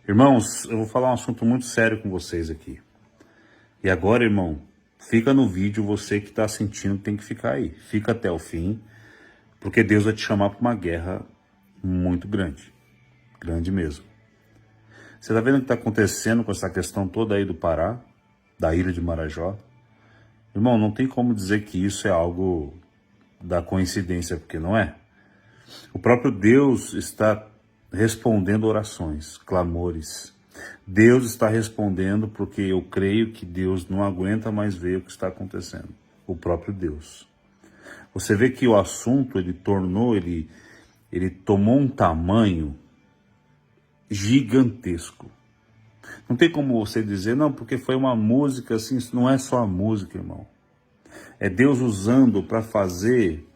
Irmãos, eu vou falar um assunto muito sério com vocês aqui. E agora, irmão, fica no vídeo, você que está sentindo tem que ficar aí. Fica até o fim, porque Deus vai te chamar para uma guerra muito grande. Grande mesmo. Você está vendo o que está acontecendo com essa questão toda aí do Pará, da ilha de Marajó? Irmão, não tem como dizer que isso é algo da coincidência, porque não é. O próprio Deus está respondendo orações, clamores. Deus está respondendo porque eu creio que Deus não aguenta mais ver o que está acontecendo. O próprio Deus. Você vê que o assunto ele tomou um tamanho gigantesco. Não tem como você dizer, não, porque foi uma música assim, isso não é só a música, irmão. É Deus usando para fazer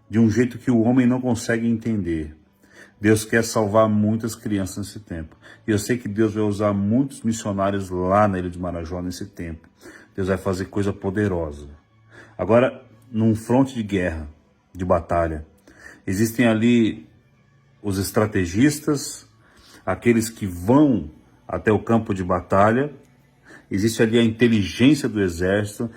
de um jeito que o homem não consegue entender. Deus quer salvar muitas crianças nesse tempo. E eu sei que Deus vai usar muitos missionários lá na Ilha de Marajó nesse tempo. Deus vai fazer coisa poderosa. Agora, num fronte de guerra, de batalha, existem ali os estrategistas, aqueles que vão até o campo de batalha, existe ali a inteligência do exército,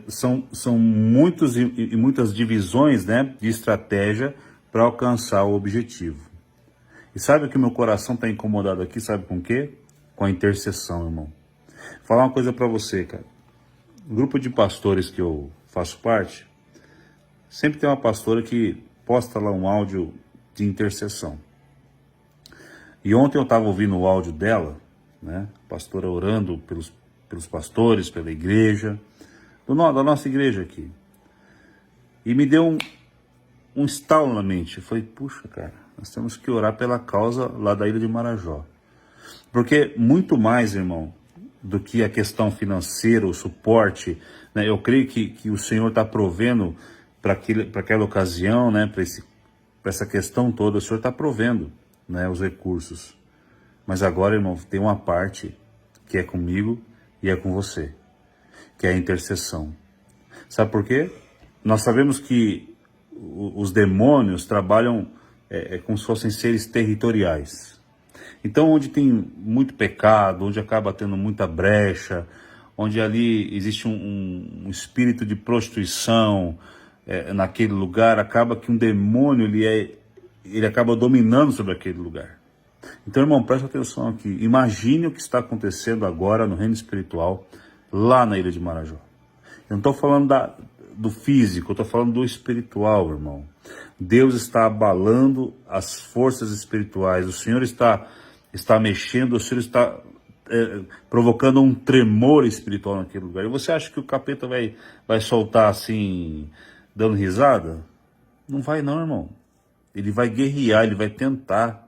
são muitos e muitas divisões, né, de estratégia para alcançar o objetivo. E sabe que meu coração está incomodado aqui, sabe com o quê? Com a intercessão, irmão. Vou falar uma coisa para você, cara. O grupo de pastores que eu faço parte, sempre tem uma pastora que posta lá um áudio de intercessão. E ontem eu estava ouvindo o áudio dela, né? A pastora orando pelos pastores, pela igreja, da nossa igreja aqui. E me deu um estalo na mente. Eu falei, puxa, cara, nós temos que orar pela causa lá da Ilha de Marajó. Porque muito mais, irmão, do que a questão financeira, o suporte, né? Eu creio que o Senhor está provendo para aquela ocasião, né? Para essa questão toda, o Senhor está provendo, né, os recursos. Mas agora, irmão, tem uma parte que é comigo e é com você, que é a intercessão. Sabe por quê? Nós sabemos que os demônios trabalham como se fossem seres territoriais. Então, onde tem muito pecado, onde acaba tendo muita brecha, onde ali existe um espírito de prostituição naquele lugar, acaba que um demônio ele acaba dominando sobre aquele lugar. Então, irmão, presta atenção aqui. Imagine o que está acontecendo agora no reino espiritual, lá na Ilha de Marajó. Eu não estou falando do físico, eu estou falando do espiritual, irmão. Deus está abalando as forças espirituais. O Senhor está mexendo, o Senhor está provocando um tremor espiritual naquele lugar. E você acha que o capeta vai soltar assim, dando risada? Não vai não, irmão. Ele vai guerrear, ele vai tentar.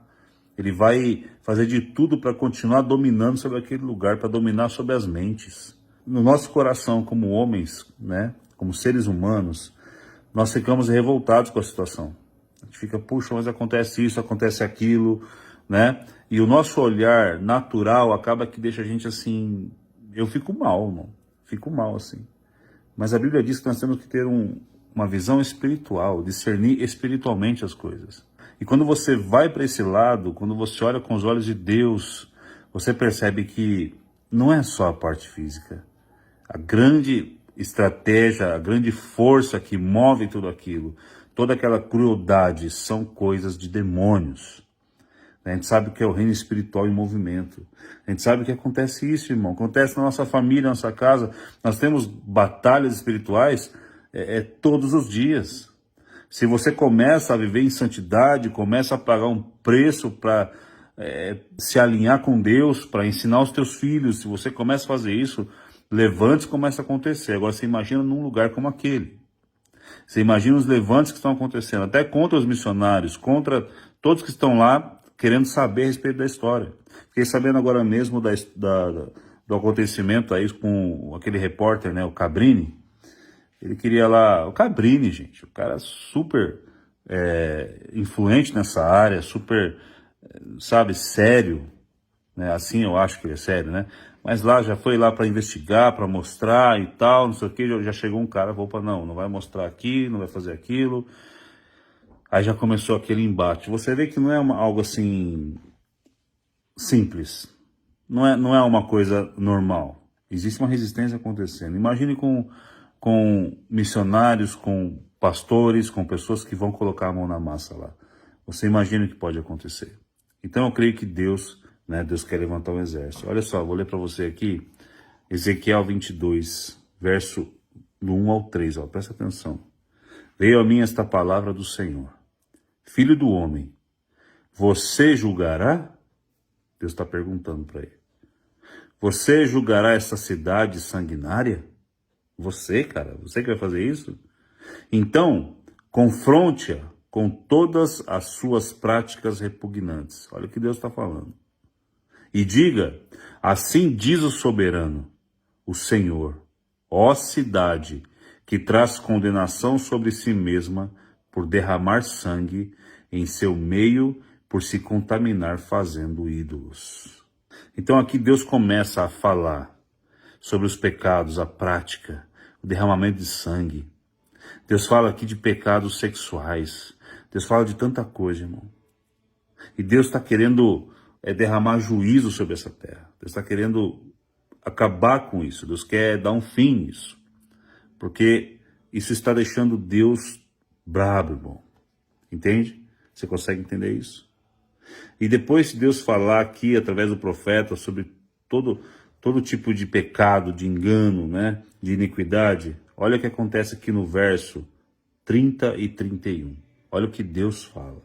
Ele vai fazer de tudo para continuar dominando sobre aquele lugar, para dominar sobre as mentes. No nosso coração, como homens, né, como seres humanos, nós ficamos revoltados com a situação. A gente fica, puxa, mas acontece isso, acontece aquilo, né? E o nosso olhar natural acaba que deixa a gente assim... Eu fico mal, irmão. Fico mal, assim. Mas a Bíblia diz que nós temos que ter uma visão espiritual, discernir espiritualmente as coisas. E quando você vai para esse lado, quando você olha com os olhos de Deus, você percebe que não é só a parte física. A grande estratégia, a grande força que move tudo aquilo, toda aquela crueldade, são coisas de demônios. A gente sabe que é o reino espiritual em movimento. A gente sabe que acontece isso, irmão. Acontece na nossa família, na nossa casa. Nós temos batalhas espirituais todos os dias. Se você começa a viver em santidade, começa a pagar um preço para se alinhar com Deus, para ensinar os teus filhos, se você começa a fazer isso, levantes começa a acontecer. Agora você imagina num lugar como aquele. Você imagina os levantes que estão acontecendo, até contra os missionários, contra todos que estão lá querendo saber a respeito da história. Fiquei sabendo agora mesmo do acontecimento aí com aquele repórter, né, o Cabrini. Ele queria lá... O Cabrini, gente, o cara super influente nessa área, super, sabe, sério. Né? Assim eu acho que ele é sério, né? Mas lá já foi lá para investigar, para mostrar e tal, não sei o que. Já chegou um cara, opa, não vai mostrar aqui, não vai fazer aquilo. Aí já começou aquele embate. Você vê que não é algo assim simples. Não é uma coisa normal. Existe uma resistência acontecendo. Imagine com missionários, com pastores, com pessoas que vão colocar a mão na massa lá. Você imagina o que pode acontecer. Então eu creio que Deus, né, Deus quer levantar um exército. Olha só, vou ler para você aqui, Ezequiel 22, verso do 1 ao 3, ó, presta atenção. Veio a mim esta palavra do Senhor. Filho do homem, você julgará? Deus está perguntando para ele. Você julgará essa cidade sanguinária? Você, cara, você que vai fazer isso? Então, confronte-a com todas as suas práticas repugnantes. Olha o que Deus está falando. E diga, assim diz o soberano, o Senhor, ó cidade, que traz condenação sobre si mesma por derramar sangue em seu meio, por se contaminar fazendo ídolos. Então aqui Deus começa a falar sobre os pecados, a prática, o derramamento de sangue. Deus fala aqui de pecados sexuais. Deus fala de tanta coisa, irmão. E Deus está querendo derramar juízo sobre essa terra. Deus está querendo acabar com isso. Deus quer dar um fim nisso. Porque isso está deixando Deus brabo, irmão. Entende? Você consegue entender isso? E depois de Deus falar aqui, através do profeta, sobre todo tipo de pecado, de engano, né, de iniquidade, olha o que acontece aqui no verso 30 e 31. Olha o que Deus fala.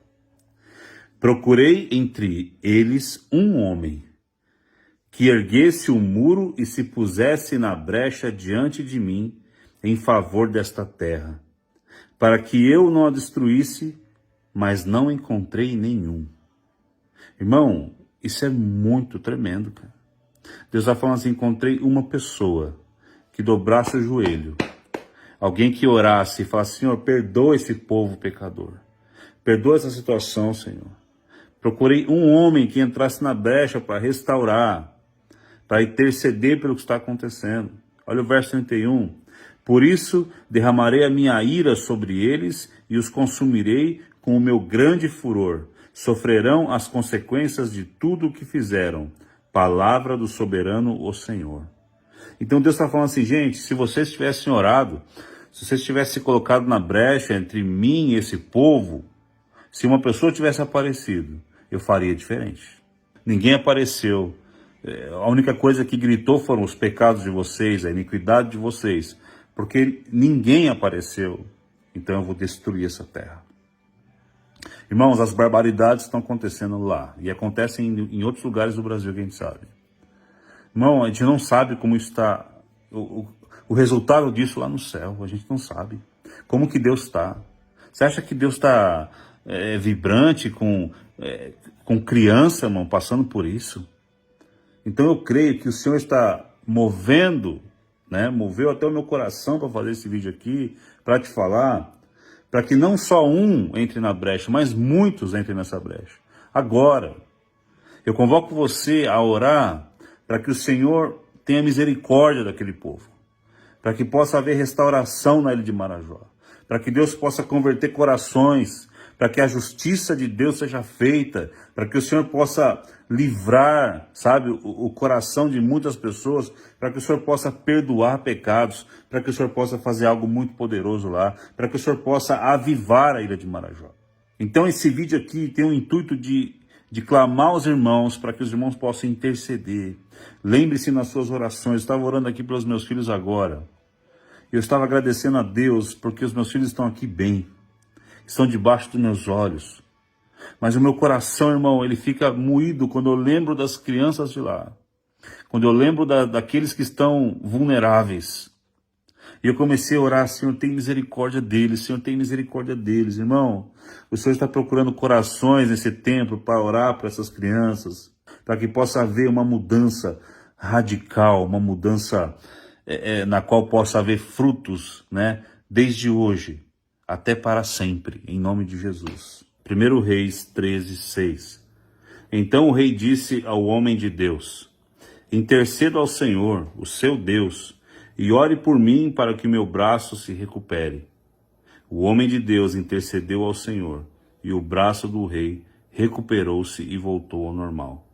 Procurei entre eles um homem que erguesse o muro e se pusesse na brecha diante de mim em favor desta terra, para que eu não a destruísse, mas não encontrei nenhum. Irmão, isso é muito tremendo, cara. Deus está falando assim, encontrei uma pessoa que dobrasse o joelho, alguém que orasse e falasse, Senhor, perdoa esse povo pecador, perdoa essa situação, Senhor. Procurei um homem que entrasse na brecha para restaurar, para interceder pelo que está acontecendo. Olha o verso 31. Por isso derramarei a minha ira sobre eles e os consumirei com o meu grande furor. Sofrerão as consequências de tudo o que fizeram. Palavra do soberano, o Senhor. Então Deus está falando assim, gente, se vocês tivessem orado, se vocês tivessem colocado na brecha entre mim e esse povo, se uma pessoa tivesse aparecido, eu faria diferente. Ninguém apareceu. A única coisa que gritou foram os pecados de vocês, a iniquidade de vocês, porque ninguém apareceu. Então eu vou destruir essa terra. Irmãos, as barbaridades estão acontecendo lá. E acontecem em outros lugares do Brasil que a gente sabe. Irmão, a gente não sabe como está o resultado disso lá no céu. A gente não sabe. Como que Deus está? Você acha que Deus está vibrante com criança, irmão, passando por isso? Então eu creio que o Senhor está movendo, né? Moveu até o meu coração para fazer esse vídeo aqui, para te falar, para que não só um entre na brecha, mas muitos entrem nessa brecha. Agora, eu convoco você a orar para que o Senhor tenha misericórdia daquele povo, para que possa haver restauração na ilha de Marajó, para que Deus possa converter corações, para que a justiça de Deus seja feita, para que o Senhor possa livrar, sabe, o coração de muitas pessoas, para que o Senhor possa perdoar pecados, para que o Senhor possa fazer algo muito poderoso lá, para que o Senhor possa avivar a ilha de Marajó. Então esse vídeo aqui tem o intuito de clamar aos irmãos, para que os irmãos possam interceder. Lembre-se nas suas orações, eu estava orando aqui pelos meus filhos agora, eu estava agradecendo a Deus, porque os meus filhos estão aqui bem, estão debaixo dos meus olhos. Mas o meu coração, irmão, ele fica moído quando eu lembro das crianças de lá. Quando eu lembro daqueles que estão vulneráveis. E eu comecei a orar, Senhor, tem misericórdia deles, Senhor, tem misericórdia deles. Irmão, o Senhor está procurando corações nesse tempo para orar para essas crianças, para que possa haver uma mudança radical, uma mudança na qual possa haver frutos, né, desde hoje até para sempre, em nome de Jesus. 1 Reis 13, 6. Então o rei disse ao homem de Deus, interceda ao Senhor, o seu Deus, e ore por mim para que meu braço se recupere. O homem de Deus intercedeu ao Senhor, e o braço do rei recuperou-se e voltou ao normal.